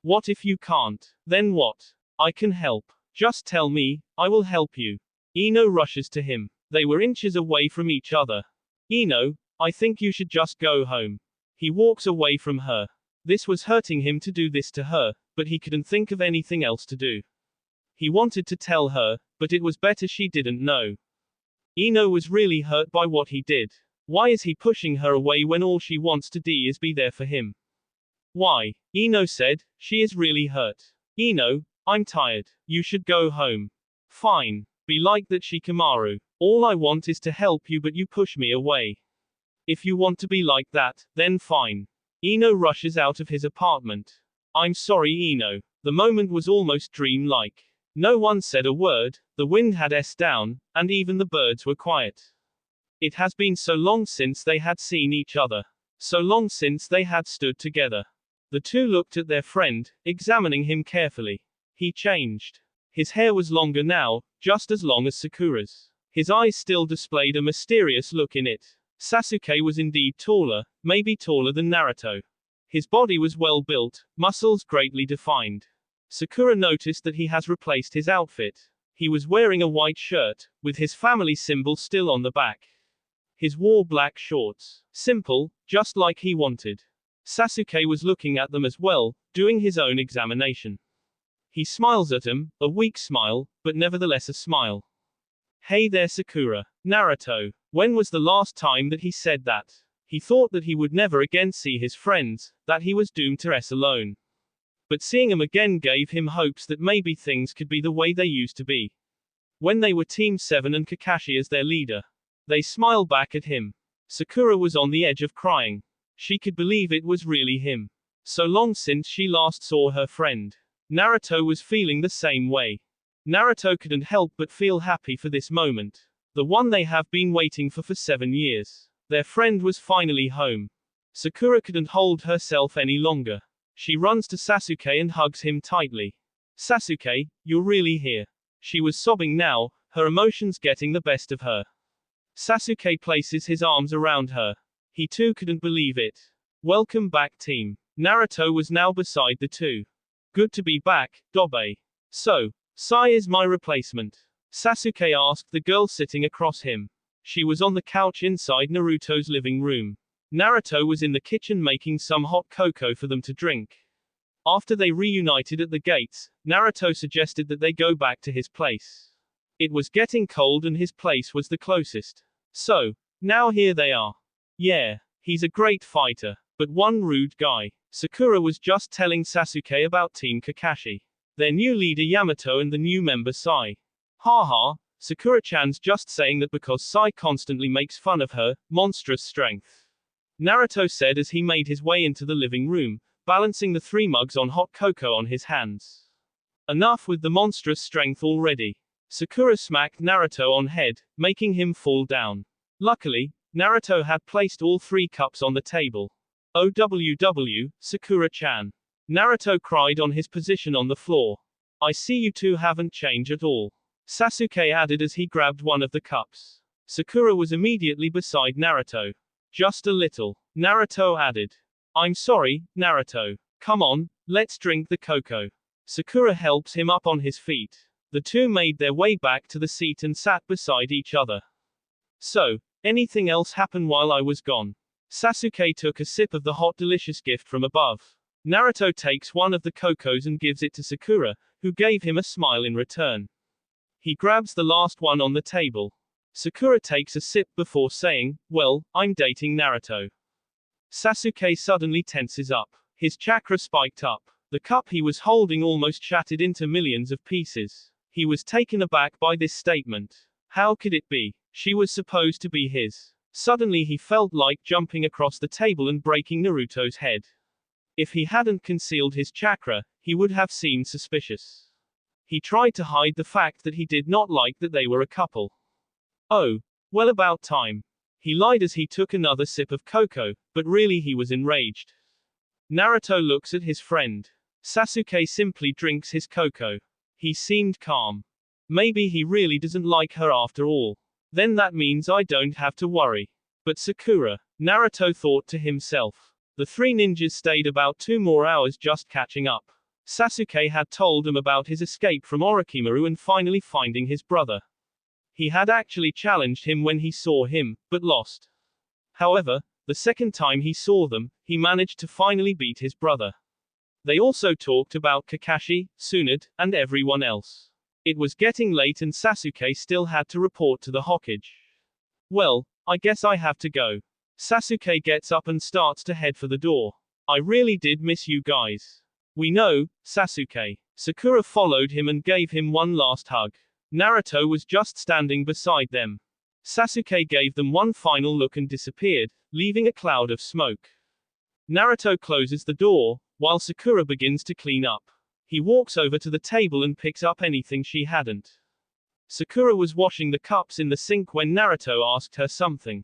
What if you can't? Then what? I can help. Just tell me, I will help you. Ino rushes to him. They were inches away from each other. Ino, I think you should just go home. He walks away from her. This was hurting him to do this to her, but he couldn't think of anything else to do. He wanted to tell her, but it was better she didn't know. Ino was really hurt by what he did. Why is he pushing her away when all she wants to do is be there for him? Why? Ino said, she is really hurt. Ino, I'm tired. You should go home. Fine. Be like that, Shikamaru. All I want is to help you, but you push me away. If you want to be like that, then fine. Ino rushes out of his apartment. I'm sorry, Ino. The moment was almost dream-like. No one said a word, the wind had down, and even the birds were quiet. It has been so long since they had seen each other. So long since they had stood together. The two looked at their friend, examining him carefully. He changed. His hair was longer now, just as long as Sakura's. His eyes still displayed a mysterious look in it. Sasuke was indeed taller, maybe taller than Naruto. His body was well built, muscles greatly defined. Sakura noticed that he has replaced his outfit. He was wearing a white shirt, with his family symbol still on the back. His wore black shorts. Simple, just like he wanted. Sasuke was looking at them as well, doing his own examination. He smiles at him, a weak smile, but nevertheless a smile. Hey there, Sakura. Naruto. When was the last time that he said that? He thought that he would never again see his friends, that he was doomed to rest alone. But seeing him again gave him hopes that maybe things could be the way they used to be. When they were Team 7 and Kakashi as their leader. They smiled back at him. Sakura was on the edge of crying. She could believe it was really him. So long since she last saw her friend. Naruto was feeling the same way. Naruto couldn't help but feel happy for this moment. The one they have been waiting for 7 years. Their friend was finally home. Sakura couldn't hold herself any longer. She runs to Sasuke and hugs him tightly. Sasuke, you're really here. She was sobbing now, her emotions getting the best of her. Sasuke places his arms around her. He too couldn't believe it. Welcome back, team. Naruto was now beside the two. Good to be back, Dobe. So, Sai is my replacement? Sasuke asked the girl sitting across him. She was on the couch inside Naruto's living room. Naruto was in the kitchen making some hot cocoa for them to drink. After they reunited at the gates, Naruto suggested that they go back to his place. It was getting cold and his place was the closest. So, now here they are. Yeah, he's a great fighter, but one rude guy. Sakura was just telling Sasuke about Team Kakashi. Their new leader Yamato and the new member Sai. Haha, Sakura-chan's just saying that because Sai constantly makes fun of her monstrous strength. Naruto said as he made his way into the living room, balancing the 3 mugs on hot cocoa on his hands. Enough with the monstrous strength already. Sakura smacked Naruto on head, making him fall down. Luckily, Naruto had placed all 3 cups on the table. OWW, Sakura-chan. Naruto cried on his position on the floor. I see you two haven't changed at all. Sasuke added as he grabbed one of the cups. Sakura was immediately beside Naruto. Just a little. Naruto added. I'm sorry, Naruto. Come on, let's drink the cocoa. Sakura helps him up on his feet. The two made their way back to the seat and sat beside each other. So, anything else happen while I was gone? Sasuke took a sip of the hot delicious gift from above. Naruto takes one of the cocos and gives it to Sakura, who gave him a smile in return. He grabs the last one on the table. Sakura takes a sip before saying, well, I'm dating Naruto. Sasuke suddenly tenses up. His chakra spiked up. The cup he was holding almost shattered into millions of pieces. He was taken aback by this statement. How could it be? She was supposed to be his. Suddenly he felt like jumping across the table and breaking Naruto's head. If he hadn't concealed his chakra, he would have seemed suspicious. He tried to hide the fact that he did not like that they were a couple. Oh, well, about time. He lied as he took another sip of cocoa, but really he was enraged. Naruto looks at his friend. Sasuke simply drinks his cocoa. He seemed calm. Maybe he really doesn't like her after all. Then that means I don't have to worry. But Sakura, Naruto thought to himself. The 3 ninjas stayed about 2 more hours just catching up. Sasuke had told them about his escape from Orochimaru and finally finding his brother. He had actually challenged him when he saw him, but lost. However, the second time he saw them, he managed to finally beat his brother. They also talked about Kakashi, Tsunade, and everyone else. It was getting late and Sasuke still had to report to the Hokage. Well, I guess I have to go. Sasuke gets up and starts to head for the door. I really did miss you guys. We know, Sasuke. Sakura followed him and gave him one last hug. Naruto was just standing beside them. Sasuke gave them one final look and disappeared, leaving a cloud of smoke. Naruto closes the door, while Sakura begins to clean up. He walks over to the table and picks up anything she hadn't. Sakura was washing the cups in the sink when Naruto asked her something.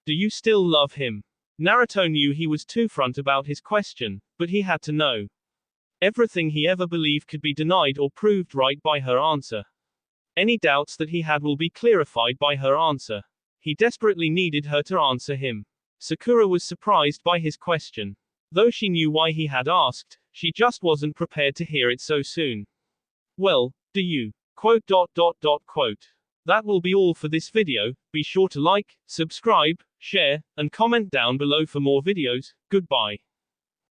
Do you still love him? Naruto knew he was too front about his question, but he had to know. Everything he ever believed could be denied or proved right by her answer. Any doubts that he had will be clarified by her answer. He desperately needed her to answer him. Sakura was surprised by his question. Though she knew why he had asked, she just wasn't prepared to hear it so soon. Well, do you? Quote. That will be all for this video. Be sure to like, subscribe, share, and comment down below for more videos. Goodbye.